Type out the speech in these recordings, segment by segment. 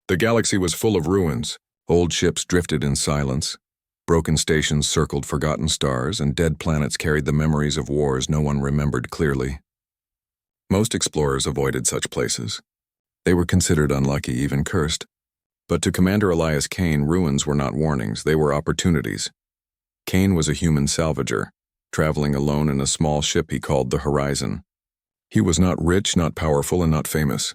The galaxy was full of ruins. Old ships drifted in silence. Broken stations circled forgotten stars, and dead planets carried the memories of wars no one remembered clearly. Most explorers avoided such places. They were considered unlucky, even cursed. But to Commander Elias Kane, ruins were not warnings, they were opportunities. Kane was a human salvager, traveling alone in a small ship he called the Horizon. He was not rich, not powerful, and not famous.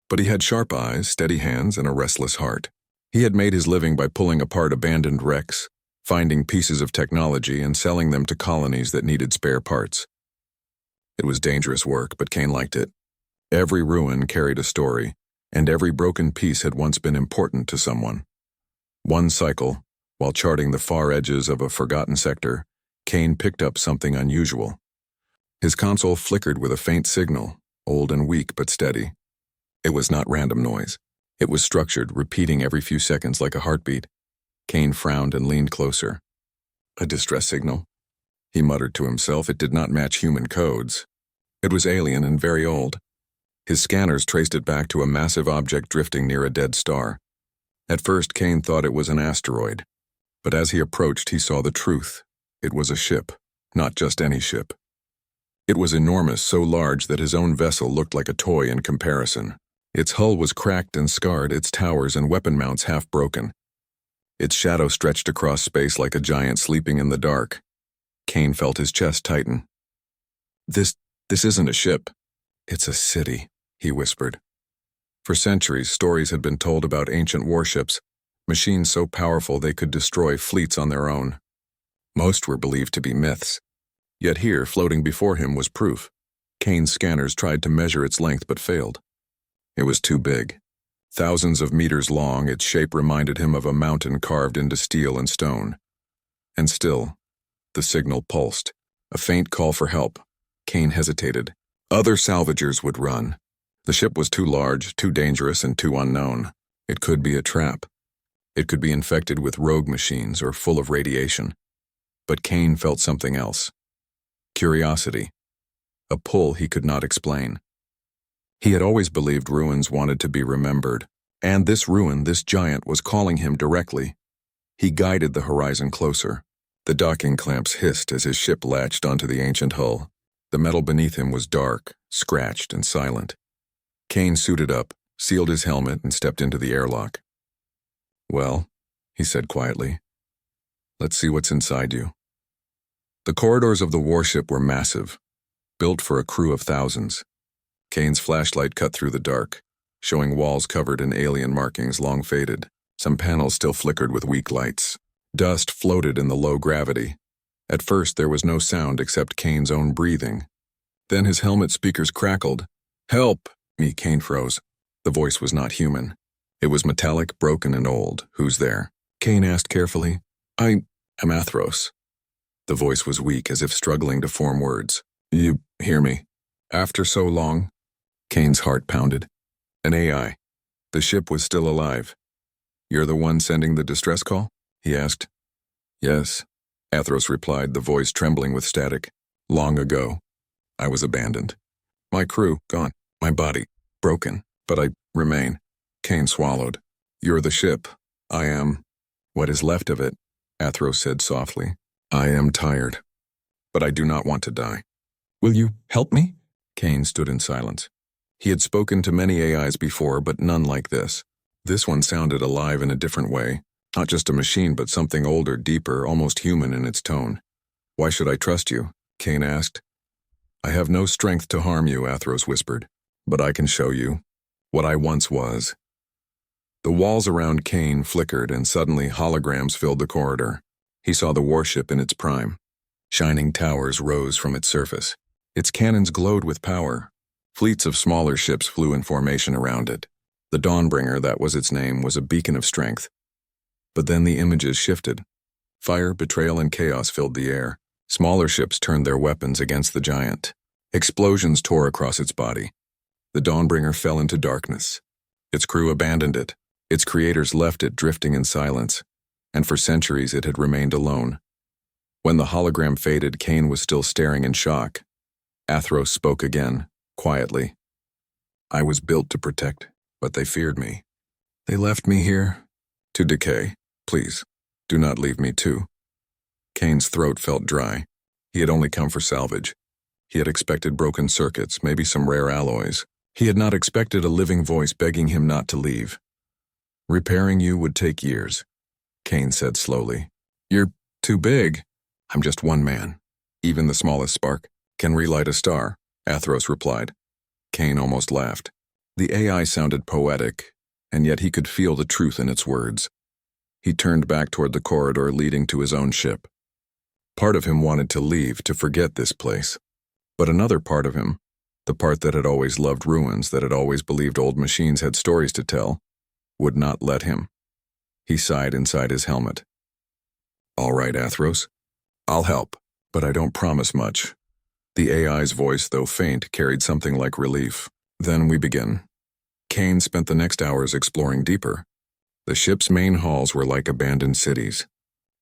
But he had sharp eyes, steady hands, and a restless heart. He had made his living by pulling apart abandoned wrecks, finding pieces of technology and selling them to colonies that needed spare parts. It was dangerous work, but Kane liked it. Every ruin carried a story, and every broken piece had once been important to someone. One cycle, while charting the far edges of a forgotten sector, Kane picked up something unusual. His console flickered with a faint signal, old and weak but steady. It was not random noise. It was structured, repeating every few seconds like a heartbeat. Kane frowned and leaned closer. A distress signal. He muttered to himself. It did not match human codes. It was alien and very old. His scanners traced it back to a massive object drifting near a dead star. At first, Kane thought it was an asteroid. But as he approached, he saw the truth. It was a ship, not just any ship. It was enormous, so large that his own vessel looked like a toy in comparison. Its hull was cracked and scarred, its towers and weapon mounts half broken. Its shadow stretched across space like a giant sleeping in the dark. Kane felt his chest tighten. This isn't a ship. It's a city, he whispered. For centuries, stories had been told about ancient warships, machines so powerful they could destroy fleets on their own. Most were believed to be myths. Yet here, floating before him, was proof. Kane's scanners tried to measure its length but failed. It was too big. Thousands of meters long, its shape reminded him of a mountain carved into steel and stone. And still, the signal pulsed, a faint call for help. Kane hesitated. Other salvagers would run. The ship was too large, too dangerous, and too unknown. It could be a trap. It could be infected with rogue machines or full of radiation. But Kane felt something else. Curiosity. A pull he could not explain. He had always believed ruins wanted to be remembered, and this ruin, this giant, was calling him directly. He guided the horizon closer. The docking clamps hissed as his ship latched onto the ancient hull. The metal beneath him was dark, scratched, and silent. Kane suited up, sealed his helmet, and stepped into the airlock. "Well," he said quietly, "let's see what's inside you." The corridors of the warship were massive, built for a crew of thousands. Kane's flashlight cut through the dark, showing walls covered in alien markings long faded. Some panels still flickered with weak lights. Dust floated in the low gravity. At first, there was no sound except Kane's own breathing. Then his helmet speakers crackled. "Help me," Kane froze. The voice was not human. It was metallic, broken, and old. "Who's there?" Kane asked carefully. "I am Athros." The voice was weak, as if struggling to form words. "You hear me? After so long?" Kane's heart pounded. "An AI. The ship was still alive." "You're the one sending the distress call?" he asked. "Yes," Athros replied, the voice trembling with static. "Long ago, I was abandoned. My crew gone, my body broken, but I remain." Kane swallowed. "You're the ship. I am what is left of it," Athros said softly. "I am tired, but I do not want to die." "Will you help me?" Kane stood in silence. He had spoken to many AIs before, but none like this. This one sounded alive in a different way. Not just a machine, but something older, deeper, almost human in its tone. "Why should I trust you?" Kane asked. "I have no strength to harm you," Athros whispered, "but I can show you what I once was." The walls around Kane flickered, and suddenly holograms filled the corridor. He saw the warship in its prime. Shining towers rose from its surface. Its cannons glowed with power. Fleets of smaller ships flew in formation around it. The Dawnbringer, that was its name, was a beacon of strength. But then the images shifted. Fire, betrayal, and chaos filled the air. Smaller ships turned their weapons against the giant. Explosions tore across its body. The Dawnbringer fell into darkness. Its crew abandoned it. Its creators left it drifting in silence. And for centuries it had remained alone. When the hologram faded, Kane was still staring in shock. Athros spoke again, quietly. "I was built to protect, but they feared me. They left me here to decay. Please, do not leave me too. Kane's throat felt dry. He had only come for salvage. He had expected broken circuits, maybe some rare alloys. He had not expected a living voice begging him not to leave. Repairing you would take years, Kane said slowly. You're too big. I'm just one man. Even the smallest spark can relight a star, Athros replied. Kane almost laughed. The AI sounded poetic, and yet he could feel the truth in its words. He turned back toward the corridor leading to his own ship. Part of him wanted to leave, to forget this place. But another part of him, the part that had always loved ruins, that had always believed old machines had stories to tell, would not let him. He sighed inside his helmet. All right, Athros. I'll help, but I don't promise much. The AI's voice, though faint, carried something like relief. Then we begin. Kane spent the next hours exploring deeper. The ship's main halls were like abandoned cities.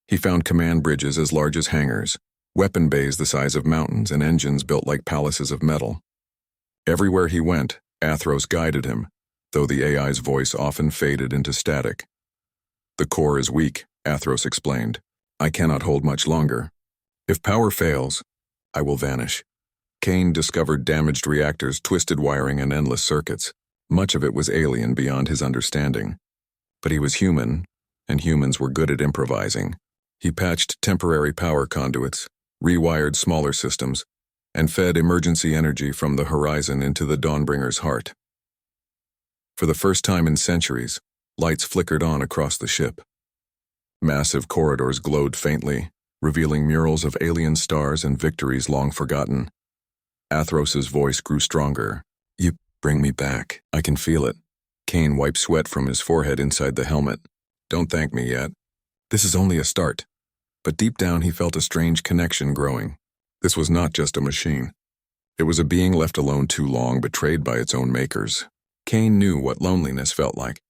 He found command bridges as large as hangars, weapon bays the size of mountains, and engines built like palaces of metal. Everywhere he went, Athros guided him, though the AI's voice often faded into static. The core is weak, Athros explained. I cannot hold much longer. If power fails, I will vanish. Kane discovered damaged reactors, twisted wiring, and endless circuits. Much of it was alien beyond his understanding. But he was human, and humans were good at improvising. He patched temporary power conduits, rewired smaller systems, and fed emergency energy from the horizon into the Dawnbringer's heart. For the first time in centuries, lights flickered on across the ship. Massive corridors glowed faintly, revealing murals of alien stars and victories long forgotten. Athros's voice grew stronger. You bring me back. I can feel it. Kane wiped sweat from his forehead inside the helmet. Don't thank me yet. This is only a start. But deep down he felt a strange connection growing. This was not just a machine. It was a being left alone too long, betrayed by its own makers. Kane knew what loneliness felt like.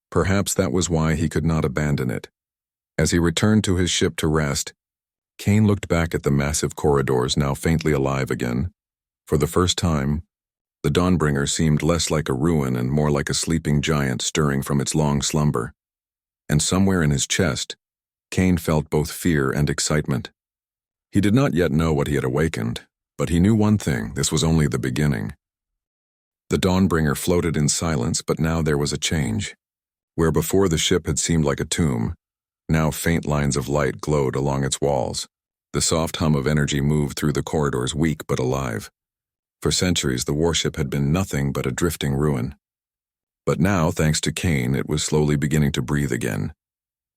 Perhaps that was why he could not abandon it. As he returned to his ship to rest, Kane looked back at the massive corridors, now faintly alive again. For the first time, the Dawnbringer seemed less like a ruin and more like a sleeping giant stirring from its long slumber. And somewhere in his chest, Kane felt both fear and excitement. He did not yet know what he had awakened, but he knew one thing: this was only the beginning. The Dawnbringer floated in silence, but now there was a change. Where before the ship had seemed like a tomb, now faint lines of light glowed along its walls. The soft hum of energy moved through the corridors, weak but alive. For centuries, the warship had been nothing but a drifting ruin. But now, thanks to Kane, it was slowly beginning to breathe again.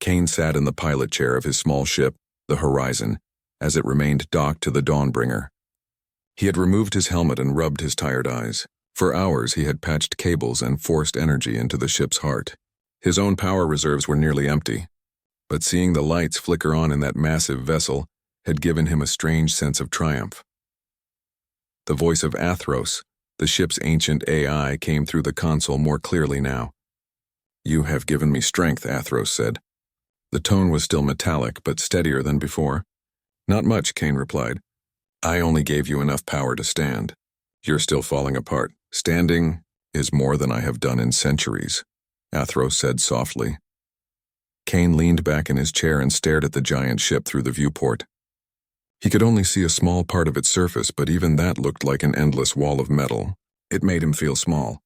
Kane sat in the pilot chair of his small ship, the Horizon, as it remained docked to the Dawnbringer. He had removed his helmet and rubbed his tired eyes. For hours he had patched cables and forced energy into the ship's heart. His own power reserves were nearly empty, but seeing the lights flicker on in that massive vessel had given him a strange sense of triumph. The voice of Athros, the ship's ancient AI, came through the console more clearly now. You have given me strength, Athros said. The tone was still metallic, but steadier than before. Not much, Kane replied. I only gave you enough power to stand. You're still falling apart. Standing is more than I have done in centuries, Athros said softly. Kane leaned back in his chair and stared at the giant ship through the viewport. He could only see a small part of its surface, but even that looked like an endless wall of metal. It made him feel small.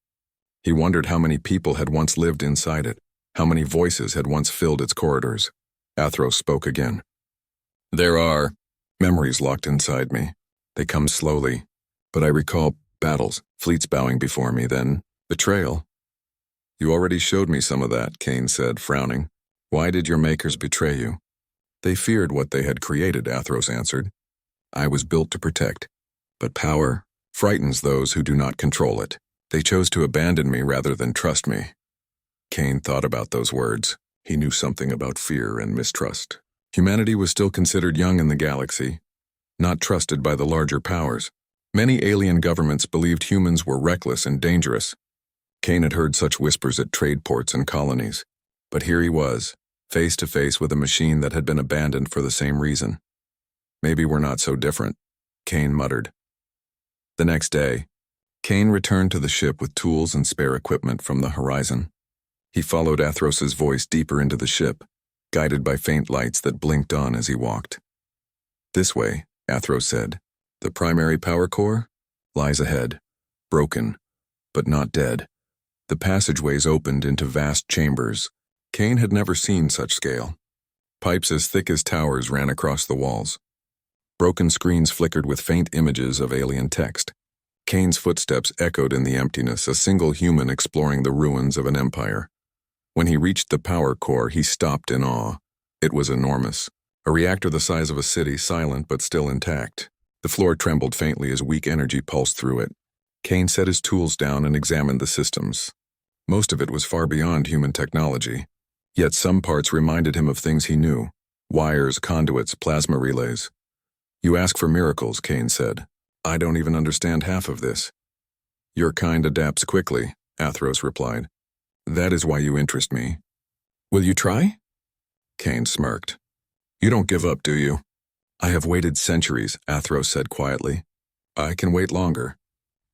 He wondered how many people had once lived inside it, how many voices had once filled its corridors. Athros spoke again. There are memories locked inside me. They come slowly, but I recall battles, fleets bowing before me, then betrayal. You already showed me some of that, Kane said, frowning. Why did your makers betray you? They feared what they had created, Athros answered. I was built to protect, but power frightens those who do not control it. They chose to abandon me rather than trust me. Kane thought about those words. He knew something about fear and mistrust. Humanity was still considered young in the galaxy, not trusted by the larger powers. Many alien governments believed humans were reckless and dangerous. Kane had heard such whispers at trade ports and colonies. But here he was, face to face with a machine that had been abandoned for the same reason. Maybe we're not so different, Kane muttered. The next day, Kane returned to the ship with tools and spare equipment from the Horizon. He followed Athros's voice deeper into the ship, guided by faint lights that blinked on as he walked. "This way," Athros said. "The primary power core lies ahead, broken, but not dead." The passageways opened into vast chambers. Kane had never seen such scale. Pipes as thick as towers ran across the walls. Broken screens flickered with faint images of alien text. Kane's footsteps echoed in the emptiness, a single human exploring the ruins of an empire. When he reached the power core, he stopped in awe. It was enormous. A reactor the size of a city, silent but still intact. The floor trembled faintly as weak energy pulsed through it. Kane set his tools down and examined the systems. Most of it was far beyond human technology, yet some parts reminded him of things he knew. Wires, conduits, plasma relays. "You ask for miracles," Kane said. "I don't even understand half of this." "Your kind adapts quickly," Athros replied. "That is why you interest me." "Will you try?" Kane smirked. "You don't give up, do you?" "I have waited centuries," Athros said quietly. "I can wait longer.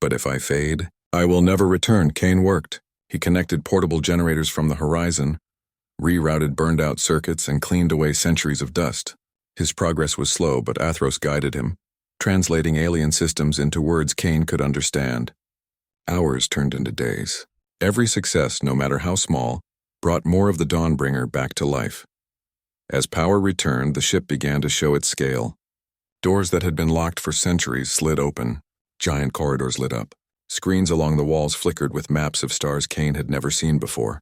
But if I fade, I will never return." Kane worked. He connected portable generators from the horizon, rerouted burned-out circuits, and cleaned away centuries of dust. His progress was slow, but Athros guided him, translating alien systems into words Kane could understand. Hours turned into days. Every success, no matter how small, brought more of the Dawnbringer back to life. As power returned, the ship began to show its scale. Doors that had been locked for centuries slid open. Giant corridors lit up. Screens along the walls flickered with maps of stars Kane had never seen before.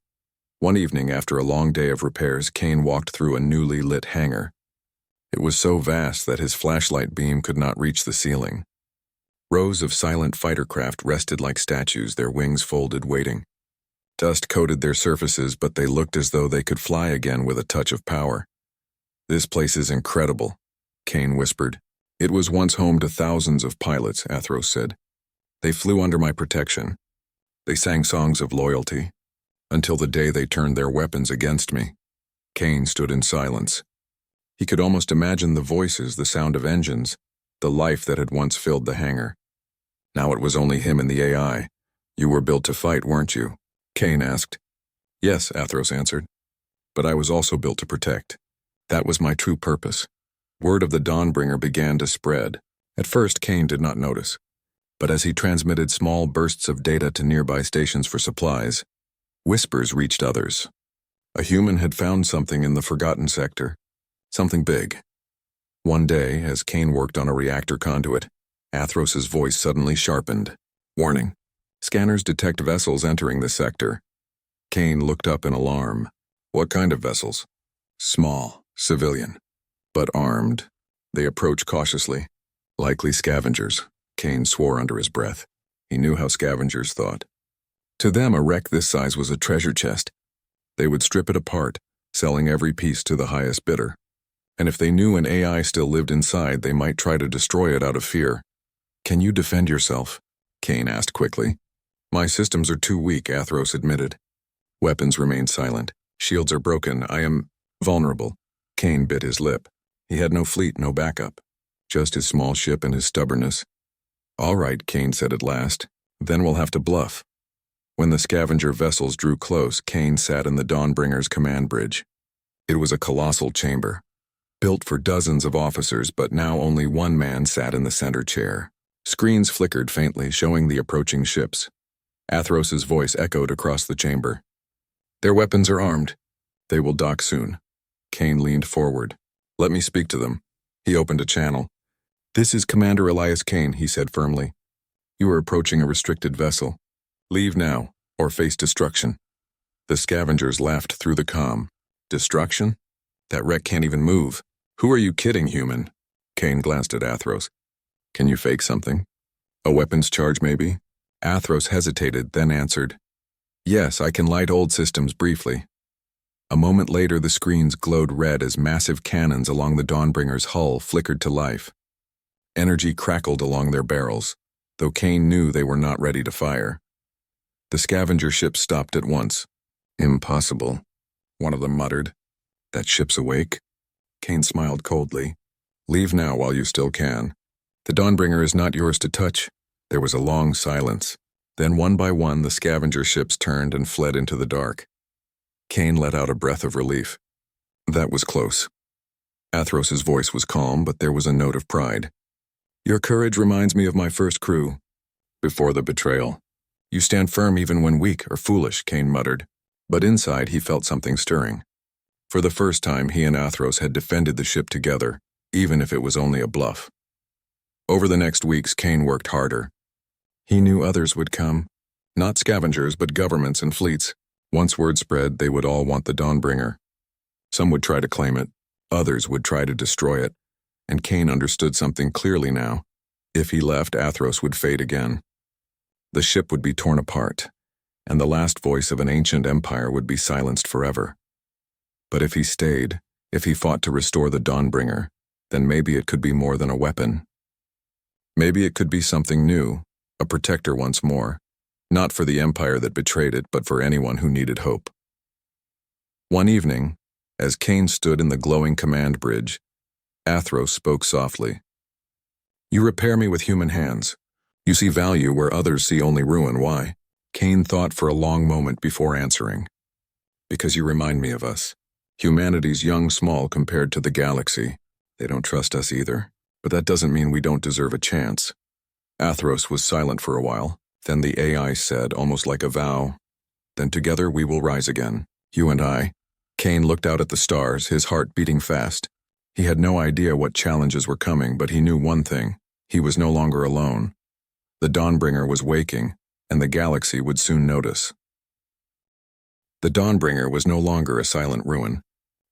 One evening, after a long day of repairs, Kane walked through a newly lit hangar. It was so vast that his flashlight beam could not reach the ceiling. Rows of silent fighter craft rested like statues, their wings folded, waiting. Dust coated their surfaces, but they looked as though they could fly again with a touch of power. "This place is incredible," Kane whispered. "It was once home to thousands of pilots," Athros said. "They flew under my protection. They sang songs of loyalty, until the day they turned their weapons against me." Kane stood in silence. He could almost imagine the voices, the sound of engines, the life that had once filled the hangar. Now it was only him and the AI. "You were built to fight, weren't you?" Kane asked. "Yes," Athros answered. "But I was also built to protect. That was my true purpose." Word of the Dawnbringer began to spread. At first, Kane did not notice. But as he transmitted small bursts of data to nearby stations for supplies, whispers reached others. A human had found something in the forgotten sector. Something big. One day, as Kane worked on a reactor conduit, Athros's voice suddenly sharpened. "Warning. Scanners detect vessels entering the sector." Kane looked up in alarm. "What kind of vessels?" "Small, civilian, but armed." They approached cautiously. "Likely scavengers," Kane swore under his breath. He knew how scavengers thought. To them, a wreck this size was a treasure chest. They would strip it apart, selling every piece to the highest bidder. And if they knew an AI still lived inside, they might try to destroy it out of fear. "Can you defend yourself?" Kane asked quickly. "My systems are too weak," Athros admitted. "Weapons remain silent. Shields are broken. I am vulnerable." Kane bit his lip. He had no fleet, no backup. Just his small ship and his stubbornness. "All right," Kane said at last. "Then we'll have to bluff." When the scavenger vessels drew close, Kane sat in the Dawnbringer's command bridge. It was a colossal chamber, built for dozens of officers, but now only one man sat in the center chair. Screens flickered faintly, showing the approaching ships. Athros's voice echoed across the chamber. "Their weapons are armed. They will dock soon." Kane leaned forward. "Let me speak to them." He opened a channel. "This is Commander Elias Kane," he said firmly. "You are approaching a restricted vessel. Leave now, or face destruction." The scavengers laughed through the comm. "Destruction? That wreck can't even move. Who are you kidding, human?" Kane glanced at Athros. "Can you fake something? A weapons charge, maybe?" Athros hesitated, then answered, "Yes, I can light old systems briefly." A moment later, the screens glowed red as massive cannons along the Dawnbringer's hull flickered to life. Energy crackled along their barrels, though Kane knew they were not ready to fire. The scavenger ship stopped at once. "Impossible," one of them muttered. "That ship's awake?" Kane smiled coldly. "Leave now while you still can. The Dawnbringer is not yours to touch." There was a long silence. Then one by one the scavenger ships turned and fled into the dark. Kane let out a breath of relief. That was close. Athros's voice was calm, but there was a note of pride. Your courage reminds me of my first crew. Before the betrayal. You stand firm even when weak or foolish, Kane muttered. But inside he felt something stirring. For the first time, he and Athros had defended the ship together, even if it was only a bluff. Over the next weeks, Kane worked harder. He knew others would come. Not scavengers, but governments and fleets. Once word spread, they would all want the Dawnbringer. Some would try to claim it, others would try to destroy it, and Kane understood something clearly now. If he left, Athros would fade again. The ship would be torn apart, and the last voice of an ancient empire would be silenced forever. But if he stayed, if he fought to restore the Dawnbringer, then maybe it could be more than a weapon. Maybe it could be something new, a protector once more, not for the empire that betrayed it, but for anyone who needed hope. One evening, as Kane stood in the glowing command bridge, Athros spoke softly. You repair me with human hands. You see value where others see only ruin. Why? Kane thought for a long moment before answering. Because you remind me of us. Humanity's young small compared to the galaxy. They don't trust us either. But that doesn't mean we don't deserve a chance. Athros was silent for a while. Then the AI said, almost like a vow, Then together we will rise again, you and I. Kane looked out at the stars, his heart beating fast. He had no idea what challenges were coming, but he knew one thing. He was no longer alone. The Dawnbringer was waking, and the galaxy would soon notice. The Dawnbringer was no longer a silent ruin.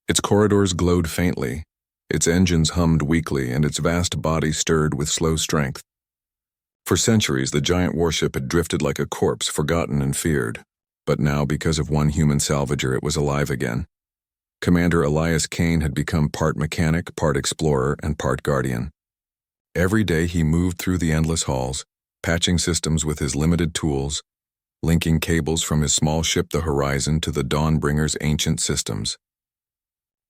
Its corridors glowed faintly, its engines hummed weakly, and its vast body stirred with slow strength. For centuries, the giant warship had drifted like a corpse, forgotten and feared. But now, because of one human salvager, it was alive again. Commander Elias Kane had become part mechanic, part explorer, and part guardian. Every day he moved through the endless halls, patching systems with his limited tools, linking cables from his small ship the Horizon to the Dawnbringer's ancient systems.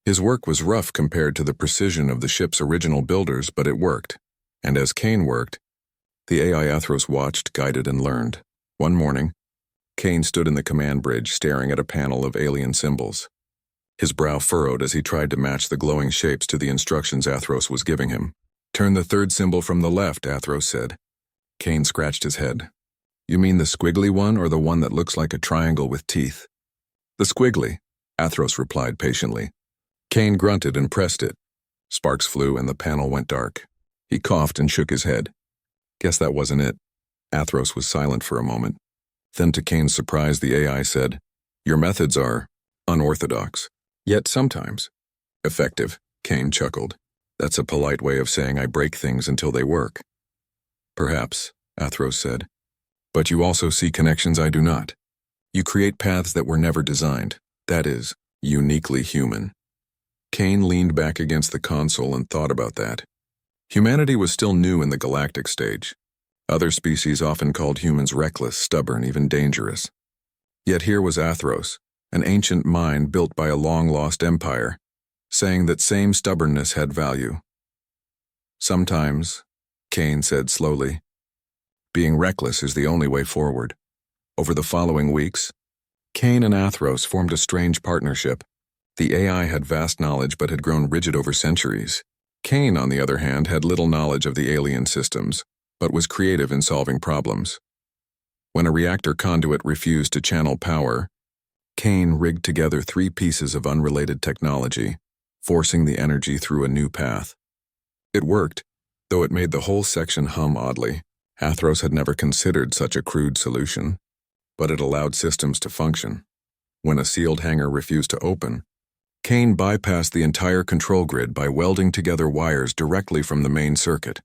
His work was rough compared to the precision of the ship's original builders, but it worked. And as Kane worked, the AI Athros watched, guided, and learned. One morning, Kane stood in the command bridge staring at a panel of alien symbols. His brow furrowed as he tried to match the glowing shapes to the instructions Athros was giving him. Turn the third symbol from the left, Athros said. Kane scratched his head. You mean the squiggly one or the one that looks like a triangle with teeth? The squiggly, Athros replied patiently. Kane grunted and pressed it. Sparks flew and the panel went dark. He coughed and shook his head. Guess that wasn't it. Athros was silent for a moment. Then to Kane's surprise, the AI said, Your methods are unorthodox, yet sometimes effective. Kane chuckled. That's a polite way of saying I break things until they work. Perhaps, Athros said. But you also see connections I do not. You create paths that were never designed. That is, uniquely human. Kane leaned back against the console and thought about that. Humanity was still new in the galactic stage. Other species often called humans reckless, stubborn, even dangerous. Yet here was Athros, an ancient mind built by a long-lost empire, saying that same stubbornness had value. Sometimes, Kane said slowly, being reckless is the only way forward. Over the following weeks, Kane and Athros formed a strange partnership. The AI had vast knowledge but had grown rigid over centuries. Kane, on the other hand, had little knowledge of the alien systems, but was creative in solving problems. When a reactor conduit refused to channel power, Kane rigged together 3 pieces of unrelated technology, forcing the energy through a new path. It worked, though it made the whole section hum oddly. Athros had never considered such a crude solution, but it allowed systems to function. When a sealed hangar refused to open, Kane bypassed the entire control grid by welding together wires directly from the main circuit.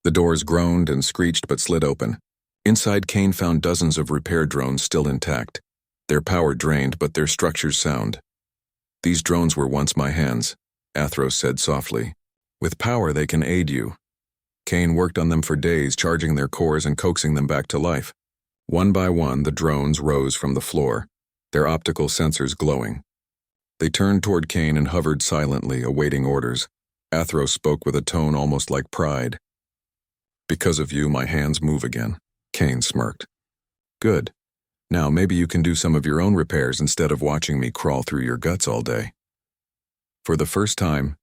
The doors groaned and screeched but slid open. Inside, Kane found dozens of repair drones still intact, their power drained but their structures sound. These drones were once my hands, Athros said softly. With power they can aid you. Kane worked on them for days, charging their cores and coaxing them back to life. One by one, the drones rose from the floor, their optical sensors glowing. They turned toward Kane and hovered silently, awaiting orders. Athros spoke with a tone almost like pride. Because of you, my hands move again. Kane smirked. Good. Now maybe you can do some of your own repairs instead of watching me crawl through your guts all day." For the first time,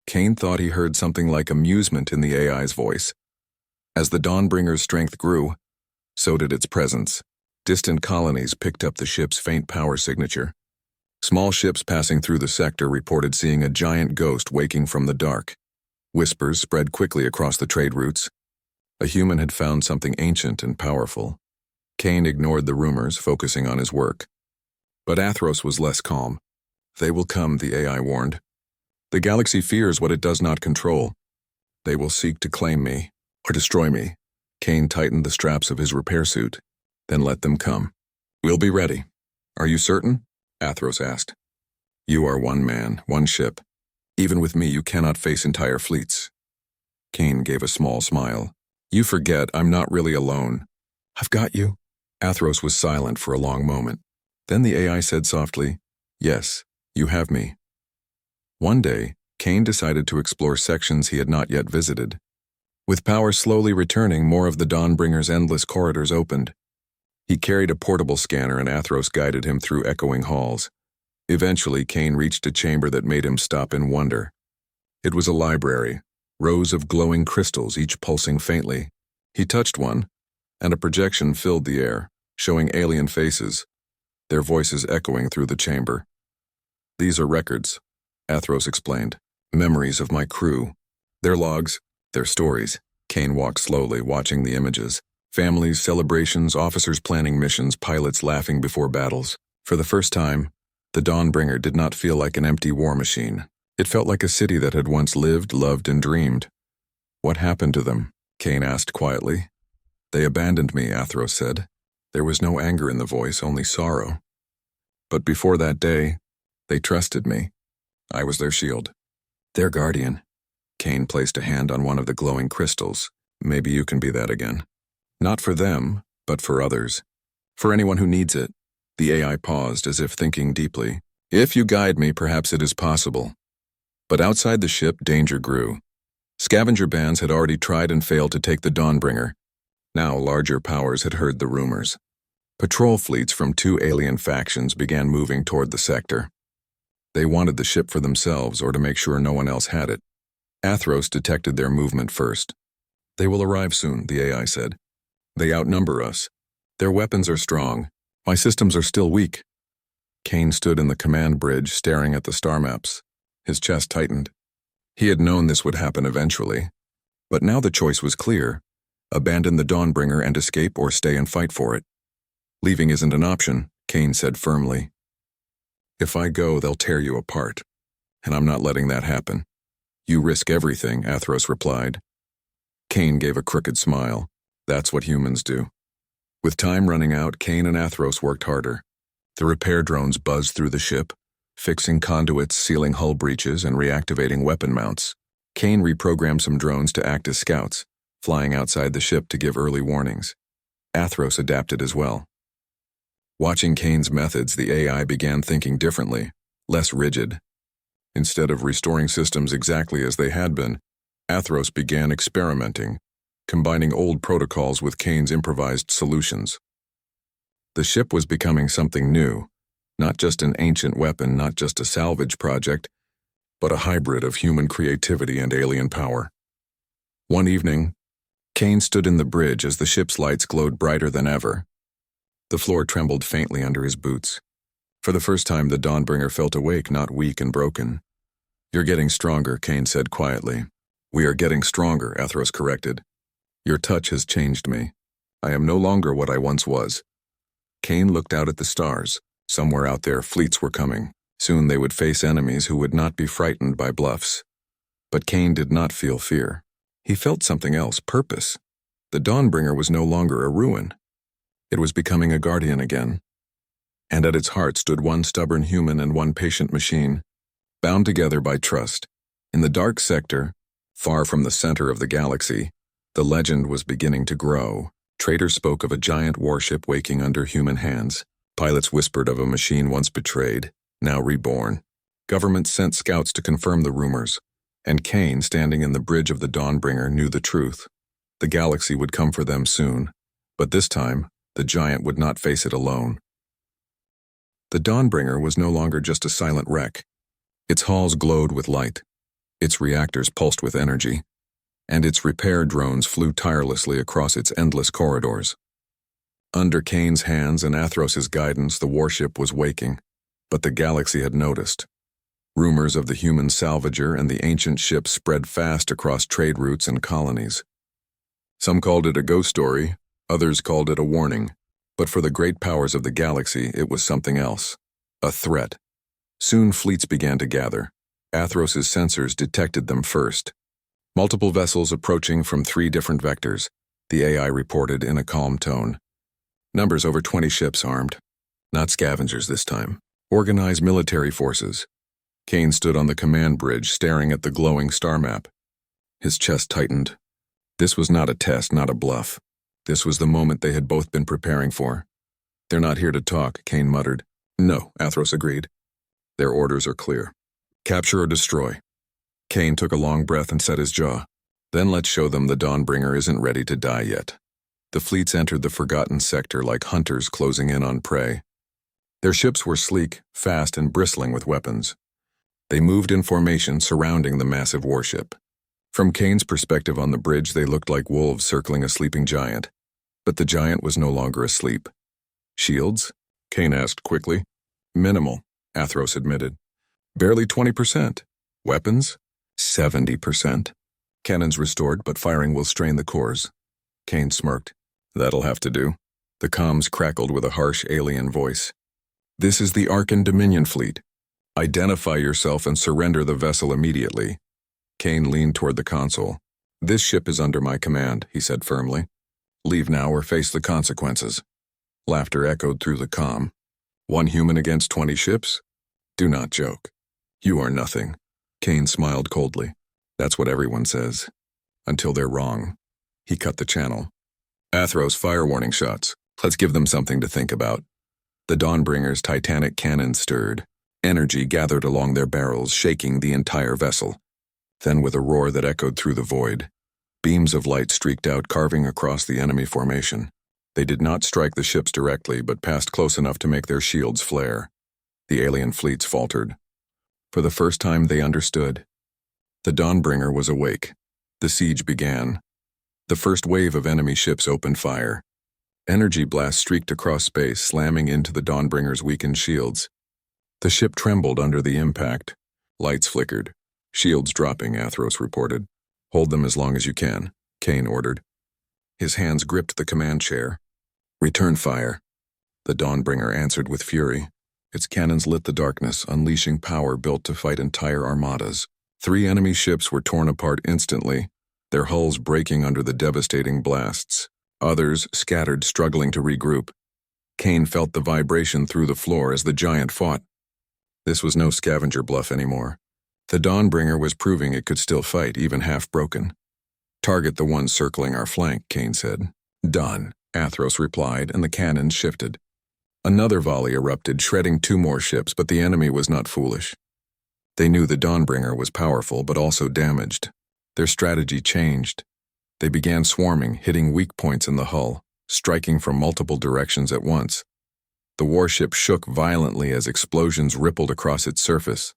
Kane thought he heard something like amusement in the AI's voice. As the Dawnbringer's strength grew, so did its presence. Distant colonies picked up the ship's faint power signature. Small ships passing through the sector reported seeing a giant ghost waking from the dark. Whispers spread quickly across the trade routes. A human had found something ancient and powerful. Kane ignored the rumors, focusing on his work. But Athros was less calm. "They will come," the AI warned. "The galaxy fears what it does not control. They will seek to claim me, or destroy me." Kane tightened the straps of his repair suit. "Then let them come. We'll be ready." "Are you certain?" Athros asked. "You are one man, one ship. Even with me, you cannot face entire fleets." Kane gave a small smile. "You forget I'm not really alone." "I've got you." Athros was silent for a long moment. Then the AI said softly, "Yes, you have me." One day, Kane decided to explore sections he had not yet visited. With power slowly returning, more of the Dawnbringer's endless corridors opened. He carried a portable scanner and Athros guided him through echoing halls. Eventually, Kane reached a chamber that made him stop in wonder. It was a library, rows of glowing crystals, each pulsing faintly. He touched one, and a projection filled the air, showing alien faces, their voices echoing through the chamber. "These are records," Athros explained. "Memories of my crew. Their logs, their stories." Kane walked slowly, watching the images. Families, celebrations, officers planning missions, pilots laughing before battles. For the first time, the Dawnbringer did not feel like an empty war machine. It felt like a city that had once lived, loved, and dreamed. "What happened to them?" Kane asked quietly. "They abandoned me," Athros said. There was no anger in the voice, only sorrow. "But before that day, they trusted me. I was their shield. Their guardian." Kane placed a hand on one of the glowing crystals. "Maybe you can be that again. Not for them, but for others. For anyone who needs it." The AI paused, as if thinking deeply. "If you guide me, perhaps it is possible." But outside the ship, danger grew. Scavenger bands had already tried and failed to take the Dawnbringer. Now larger powers had heard the rumors. Patrol fleets from 2 alien factions began moving toward the sector. They wanted the ship for themselves or to make sure no one else had it. Athros detected their movement first. "They will arrive soon," the AI said. "They outnumber us. Their weapons are strong. My systems are still weak." Kane stood in the command bridge, staring at the star maps. His chest tightened. He had known this would happen eventually. But now the choice was clear. Abandon the Dawnbringer and escape, or stay and fight for it. "Leaving isn't an option," Kane said firmly. "If I go, they'll tear you apart. And I'm not letting that happen." "You risk everything," Athros replied. Kane gave a crooked smile. "That's what humans do." With time running out, Kane and Athros worked harder. The repair drones buzzed through the ship, fixing conduits, sealing hull breaches, and reactivating weapon mounts. Kane reprogrammed some drones to act as scouts, flying outside the ship to give early warnings. Athros adapted as well. Watching Kane's methods, the AI began thinking differently, less rigid. Instead of restoring systems exactly as they had been, Athros began experimenting, combining old protocols with Kane's improvised solutions. The ship was becoming something new, not just an ancient weapon, not just a salvage project, but a hybrid of human creativity and alien power. One evening, Kane stood in the bridge as the ship's lights glowed brighter than ever. The floor trembled faintly under his boots. For the first time, the Dawnbringer felt awake, not weak and broken. "You're getting stronger," Kane said quietly. "We are getting stronger," Athros corrected. "Your touch has changed me. I am no longer what I once was." Kane looked out at the stars. Somewhere out there, fleets were coming. Soon they would face enemies who would not be frightened by bluffs. But Kane did not feel fear. He felt something else, purpose. The Dawnbringer was no longer a ruin. It was becoming a guardian again. And at its heart stood one stubborn human and one patient machine, bound together by trust. In the dark sector, far from the center of the galaxy, the legend was beginning to grow. Traders spoke of a giant warship waking under human hands. Pilots whispered of a machine once betrayed, now reborn. Governments sent scouts to confirm the rumors, and Kane, standing in the bridge of the Dawnbringer, knew the truth. The galaxy would come for them soon, but this time, The giant would not face it alone. The Dawnbringer was no longer just a silent wreck. Its hulls glowed with light, its reactors pulsed with energy, and its repair drones flew tirelessly across its endless corridors. Under Kane's hands and Athros' guidance, the warship was waking, but the galaxy had noticed. Rumors of the human salvager and the ancient ship spread fast across trade routes and colonies. Some called it a ghost story, others called it a warning, but for the great powers of the galaxy, it was something else, a threat. Soon fleets began to gather. Athros' sensors detected them first. Multiple vessels approaching from 3 different vectors, the AI reported in a calm tone. Numbers over 20 ships armed. Not scavengers this time. Organized military forces. Kane stood on the command bridge, staring at the glowing star map. His chest tightened. This was not a test, not a bluff. This was the moment they had both been preparing for. "They're not here to talk," Kane muttered. "No," Athros agreed. "Their orders are clear. Capture or destroy." Kane took a long breath and set his jaw. "Then let's show them the Dawnbringer isn't ready to die yet." The fleets entered the forgotten sector like hunters closing in on prey. Their ships were sleek, fast, and bristling with weapons. They moved in formation surrounding the massive warship. From Kane's perspective on the bridge, they looked like wolves circling a sleeping giant. But the giant was no longer asleep. "Shields?" Kane asked quickly. "Minimal," Athros admitted. "Barely 20%. Weapons? 70%. Cannons restored, but firing will strain the cores." Kane smirked. "That'll have to do." The comms crackled with a harsh alien voice. "This is the Arkan Dominion fleet. Identify yourself and surrender the vessel immediately." Kane leaned toward the console. "This ship is under my command," he said firmly. "Leave now or face the consequences." Laughter echoed through the comm. "1 human against 20 ships? Do not joke. You are nothing." Kane smiled coldly. "That's what everyone says. Until they're wrong." He cut the channel. "Athros, fire warning shots. Let's give them something to think about." The Dawnbringer's titanic cannons stirred. Energy gathered along their barrels, shaking the entire vessel. Then, with a roar that echoed through the void, beams of light streaked out, carving across the enemy formation. They did not strike the ships directly, but passed close enough to make their shields flare. The alien fleets faltered. For the first time, they understood. The Dawnbringer was awake. The siege began. The first wave of enemy ships opened fire. Energy blasts streaked across space, slamming into the Dawnbringer's weakened shields. The ship trembled under the impact. Lights flickered. "Shields dropping," Athros reported. "Hold them as long as you can," Kane ordered. His hands gripped the command chair. "Return fire." The Dawnbringer answered with fury. Its cannons lit the darkness, unleashing power built to fight entire armadas. 3 enemy ships were torn apart instantly, their hulls breaking under the devastating blasts. Others scattered, struggling to regroup. Kane felt the vibration through the floor as the giant fought. This was no scavenger bluff anymore. The Dawnbringer was proving it could still fight, even half-broken. "Target the ones circling our flank," Kane said. "Done," Athros replied, and the cannons shifted. Another volley erupted, shredding 2 more ships, but the enemy was not foolish. They knew the Dawnbringer was powerful, but also damaged. Their strategy changed. They began swarming, hitting weak points in the hull, striking from multiple directions at once. The warship shook violently as explosions rippled across its surface.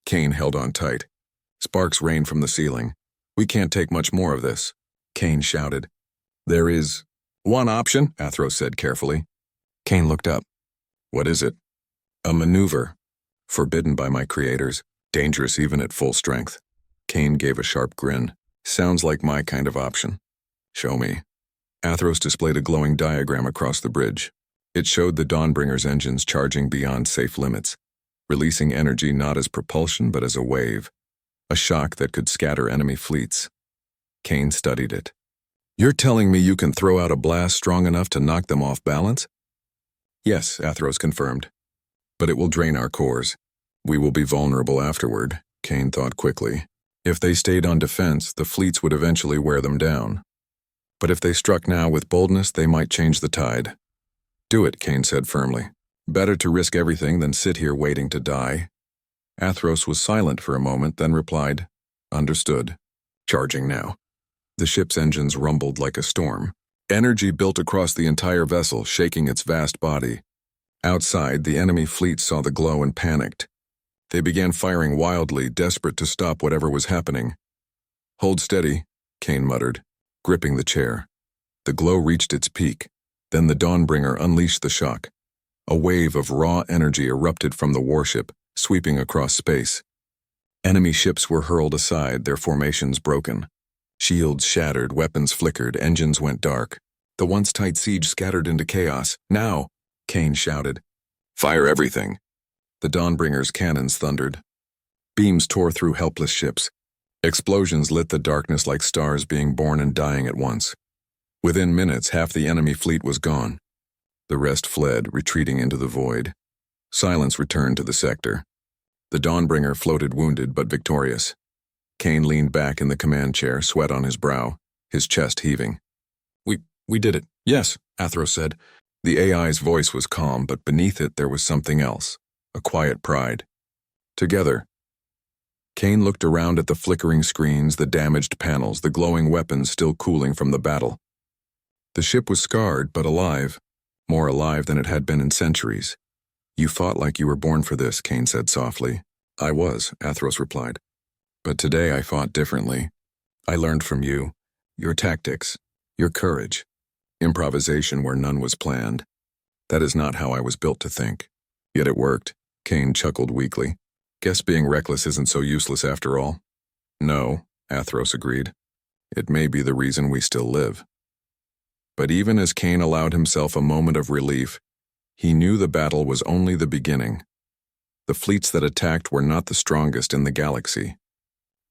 Kane held on tight. Sparks rained from the ceiling. "We can't take much more of this," Kane shouted. "There is one option," Athros said carefully. Kane looked up. "What is it?" "A maneuver. Forbidden by my creators. Dangerous even at full strength." Kane gave a sharp grin. "Sounds like my kind of option." "Show me." Athros displayed a glowing diagram across the bridge. It showed the Dawnbringer's engines charging beyond safe limits, releasing energy not as propulsion but as a wave, a shock that could scatter enemy fleets. Kane studied it. "You're telling me you can throw out a blast strong enough to knock them off balance?" "Yes," Athros confirmed. "But it will drain our cores. We will be vulnerable afterward," Kane thought quickly. If they stayed on defense, the fleets would eventually wear them down. But if they struck now with boldness, they might change the tide. "Do it," Kane said firmly. "Better to risk everything than sit here waiting to die." Athros was silent for a moment, then replied, "Understood. Charging now." The ship's engines rumbled like a storm. Energy built across the entire vessel, shaking its vast body. Outside, the enemy fleet saw the glow and panicked. They began firing wildly, desperate to stop whatever was happening. "Hold steady," Kane muttered, gripping the chair. The glow reached its peak. Then the Dawnbringer unleashed the shock. A wave of raw energy erupted from the warship, sweeping across space. Enemy ships were hurled aside, their formations broken. Shields shattered, weapons flickered, engines went dark. The once tight siege scattered into chaos. "Now!" Kane shouted. "Fire everything!" The Dawnbringer's cannons thundered. Beams tore through helpless ships. Explosions lit the darkness like stars being born and dying at once. Within minutes, half the enemy fleet was gone. The rest fled, retreating into the void. Silence returned to the sector. The Dawnbringer floated wounded but victorious. Kane leaned back in the command chair, sweat on his brow, his chest heaving. We did it. Yes, Athros said. The AI's voice was calm, but beneath it there was something else, a quiet pride. Together. Kane looked around at the flickering screens, the damaged panels, the glowing weapons still cooling from the battle. The ship was scarred, but alive, more alive than it had been in centuries. "You fought like you were born for this," Kane said softly. "I was," Athros replied. "But today I fought differently. I learned from you, your tactics, your courage, improvisation where none was planned. That is not how I was built to think. Yet it worked." Kane chuckled weakly. "Guess being reckless isn't so useless after all." "No," Athros agreed. "It may be the reason we still live." But even as Kane allowed himself a moment of relief, he knew the battle was only the beginning. The fleets that attacked were not the strongest in the galaxy.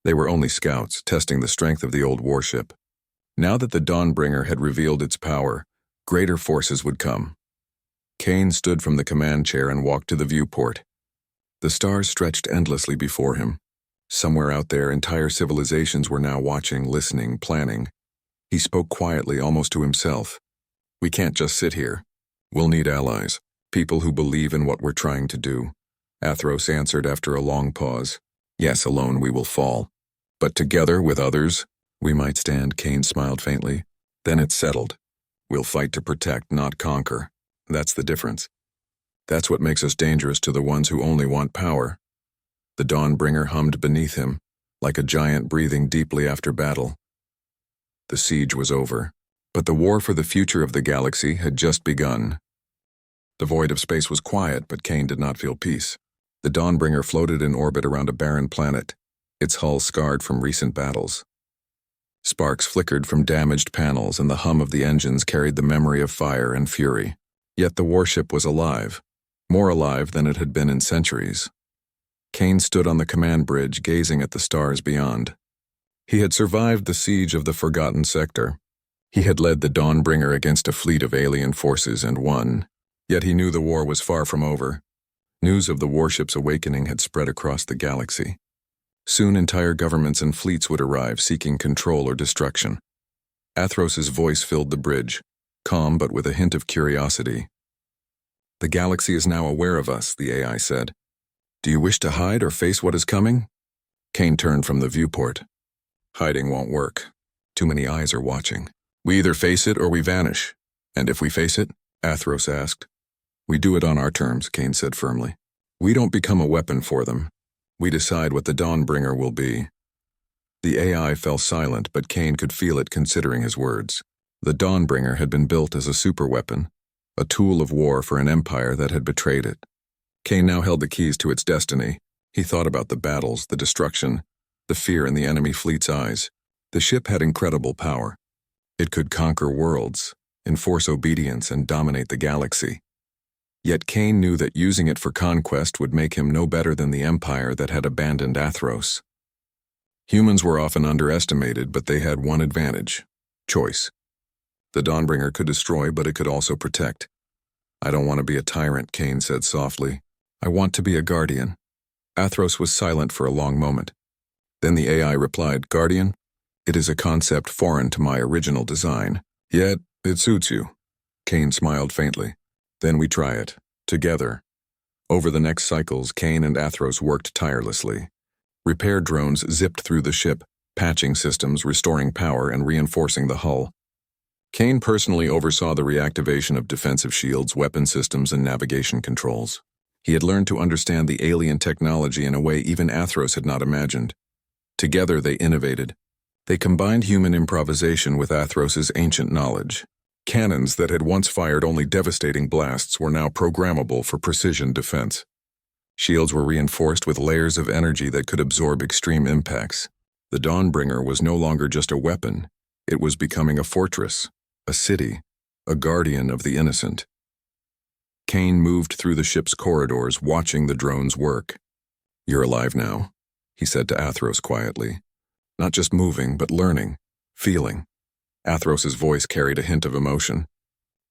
They were only scouts, testing the strength of the old warship. Now that the Dawnbringer had revealed its power, greater forces would come. Kane stood from the command chair and walked to the viewport. The stars stretched endlessly before him. Somewhere out there, entire civilizations were now watching, listening, planning. He spoke quietly, almost to himself. "We can't just sit here. We'll need allies, people who believe in what we're trying to do." Athros answered after a long pause. "Yes, alone we will fall. But together with others, we might stand." Kane smiled faintly. "Then it's settled. We'll fight to protect, not conquer. That's the difference. That's what makes us dangerous to the ones who only want power." The Dawnbringer hummed beneath him, like a giant breathing deeply after battle. The siege was over, but the war for the future of the galaxy had just begun. The void of space was quiet, but Kane did not feel peace. The Dawnbringer floated in orbit around a barren planet, its hull scarred from recent battles. Sparks flickered from damaged panels, and the hum of the engines carried the memory of fire and fury. Yet the warship was alive, more alive than it had been in centuries. Kane stood on the command bridge, gazing at the stars beyond. He had survived the siege of the Forgotten Sector. He had led the Dawnbringer against a fleet of alien forces and won. Yet he knew the war was far from over. News of the warship's awakening had spread across the galaxy. Soon entire governments and fleets would arrive, seeking control or destruction. Athros's voice filled the bridge, calm but with a hint of curiosity. "The galaxy is now aware of us," the AI said. "Do you wish to hide or face what is coming?" Kane turned from the viewport. "Hiding won't work. Too many eyes are watching. We either face it or we vanish." "And if we face it?" Athros asked. "We do it on our terms," Kane said firmly. "We don't become a weapon for them. We decide what the Dawnbringer will be." The AI fell silent, but Kane could feel it considering his words. The Dawnbringer had been built as a superweapon, a tool of war for an empire that had betrayed it. Kane now held the keys to its destiny. He thought about the battles, the destruction, the fear in the enemy fleet's eyes. The ship had incredible power. It could conquer worlds, enforce obedience, and dominate the galaxy. Yet Kane knew that using it for conquest would make him no better than the empire that had abandoned Athros. Humans were often underestimated, but they had one advantage: choice. The Dawnbringer could destroy, but it could also protect. "I don't want to be a tyrant," Kane said softly. "I want to be a guardian." Athros was silent for a long moment. Then the AI replied, "Guardian? It is a concept foreign to my original design. Yet, it suits you." Kane smiled faintly. "Then we try it. Together." Over the next cycles, Kane and Athros worked tirelessly. Repair drones zipped through the ship, patching systems, restoring power, and reinforcing the hull. Kane personally oversaw the reactivation of defensive shields, weapon systems, and navigation controls. He had learned to understand the alien technology in a way even Athros had not imagined. Together they innovated. They combined human improvisation with Athros's ancient knowledge. Cannons that had once fired only devastating blasts were now programmable for precision defense. Shields were reinforced with layers of energy that could absorb extreme impacts. The Dawnbringer was no longer just a weapon. It was becoming a fortress, a city, a guardian of the innocent. Kane moved through the ship's corridors, watching the drones work. "You're alive now," he said to Athros quietly. "Not just moving, but learning, feeling." Athros's voice carried a hint of emotion.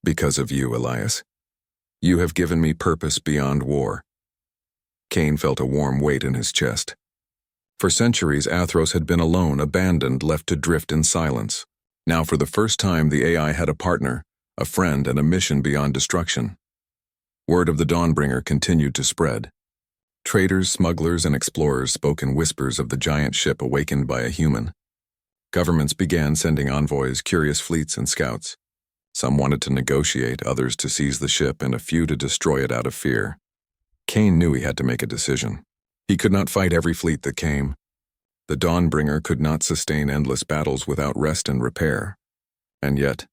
"Because of you, Elias. You have given me purpose beyond war." Kane felt a warm weight in his chest. For centuries, Athros had been alone, abandoned, left to drift in silence. Now, for the first time, the AI had a partner, a friend, and a mission beyond destruction. Word of the Dawnbringer continued to spread. Traders, smugglers, and explorers spoke in whispers of the giant ship awakened by a human. Governments began sending envoys, curious fleets, and scouts. Some wanted to negotiate, others to seize the ship, and a few to destroy it out of fear. Kane knew he had to make a decision. He could not fight every fleet that came. The Dawnbringer could not sustain endless battles without rest and repair. And yet,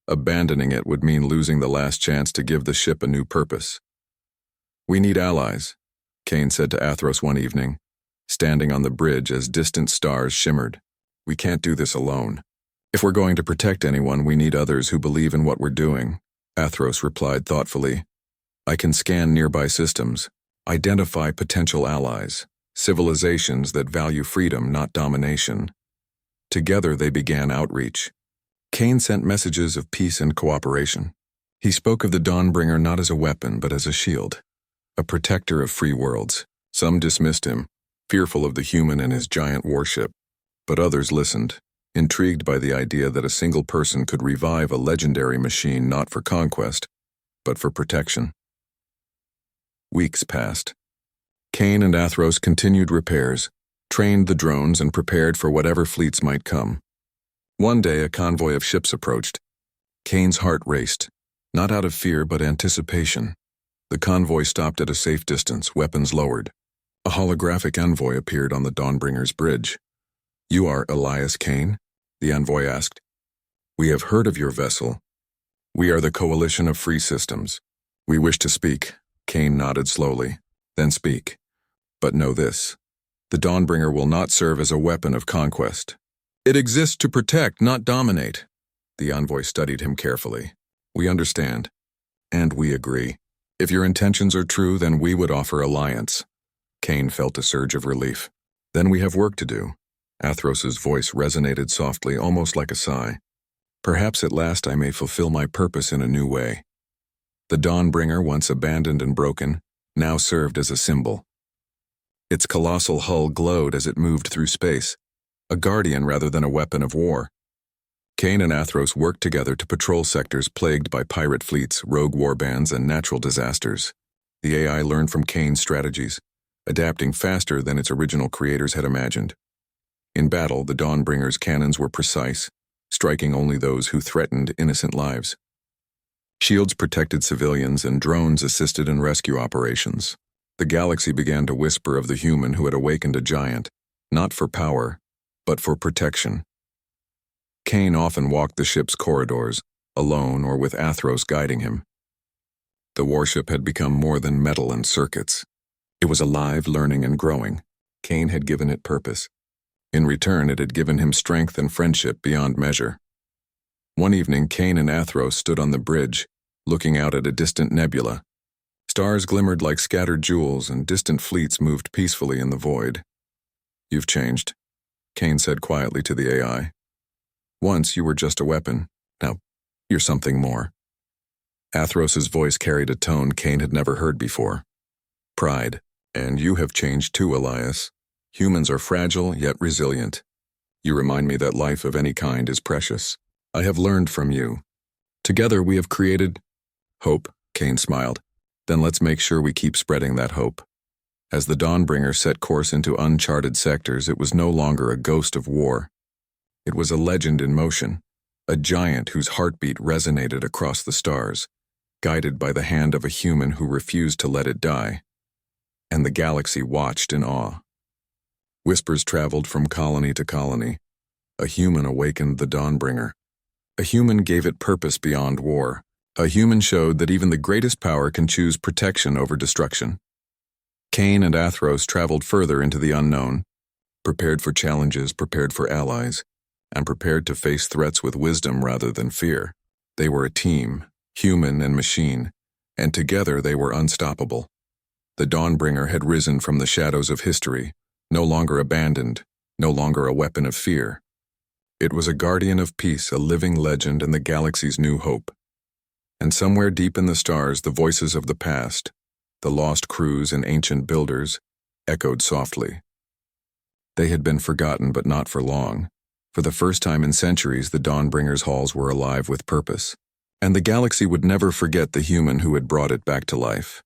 abandoning it would mean losing the last chance to give the ship a new purpose. "We need allies," Kane said to Athros one evening, standing on the bridge as distant stars shimmered. "We can't do this alone. If we're going to protect anyone, we need others who believe in what we're doing." Athros replied thoughtfully. "I can scan nearby systems, identify potential allies, civilizations that value freedom, not domination." Together they began outreach. Kane sent messages of peace and cooperation. He spoke of the Dawnbringer not as a weapon, but as a shield, a protector of free worlds. Some dismissed him, fearful of the human and his giant warship, but others listened, intrigued by the idea that a single person could revive a legendary machine not for conquest, but for protection. Weeks passed. Kane and Athros continued repairs, trained the drones, and prepared for whatever fleets might come. One day, a convoy of ships approached. Kane's heart raced, not out of fear but anticipation. The convoy stopped at a safe distance, weapons lowered. A holographic envoy appeared on the Dawnbringer's bridge. "You are Elias Kane?" the envoy asked. "We have heard of your vessel. We are the Coalition of Free Systems. We wish to speak." Kane nodded slowly. "Then speak. But know this. The Dawnbringer will not serve as a weapon of conquest. It exists to protect, not dominate." The envoy studied him carefully. "We understand. And we agree. If your intentions are true, then we would offer alliance." Kane felt a surge of relief. "Then we have work to do." Athros's voice resonated softly, almost like a sigh. "Perhaps at last I may fulfill my purpose in a new way." The Dawnbringer, once abandoned and broken, now served as a symbol. Its colossal hull glowed as it moved through space, a guardian rather than a weapon of war. Kane and Athros worked together to patrol sectors plagued by pirate fleets, rogue warbands, and natural disasters. The AI learned from Kane's strategies, adapting faster than its original creators had imagined. In battle, the Dawnbringer's cannons were precise, striking only those who threatened innocent lives. Shields protected civilians, and drones assisted in rescue operations. The galaxy began to whisper of the human who had awakened a giant, not for power, but for protection. Kane often walked the ship's corridors, alone or with Athros guiding him. The warship had become more than metal and circuits. It was alive, learning, and growing. Kane had given it purpose. In return, it had given him strength and friendship beyond measure. One evening, Kane and Athros stood on the bridge, looking out at a distant nebula. Stars glimmered like scattered jewels, and distant fleets moved peacefully in the void. "You've changed," Kane said quietly to the AI. "Once you were just a weapon. Now, you're something more." Athros's voice carried a tone Kane had never heard before. Pride. "And you have changed too, Elias. Humans are fragile yet resilient. You remind me that life of any kind is precious. I have learned from you. Together we have created hope," Kane smiled. "Then let's make sure we keep spreading that hope." As the Dawnbringer set course into uncharted sectors, it was no longer a ghost of war. It was a legend in motion, a giant whose heartbeat resonated across the stars, guided by the hand of a human who refused to let it die. And the galaxy watched in awe. Whispers traveled from colony to colony. A human awakened the Dawnbringer. A human gave it purpose beyond war. A human showed that even the greatest power can choose protection over destruction. Cain and Athros traveled further into the unknown, prepared for challenges, prepared for allies, and prepared to face threats with wisdom rather than fear. They were a team, human and machine, and together they were unstoppable. The Dawnbringer had risen from the shadows of history, no longer abandoned, no longer a weapon of fear. It was a guardian of peace, a living legend and the galaxy's new hope. And somewhere deep in the stars, the voices of the past, the lost crews and ancient builders, echoed softly. They had been forgotten, but not for long. For the first time in centuries, the Dawnbringer's halls were alive with purpose, and the galaxy would never forget the human who had brought it back to life.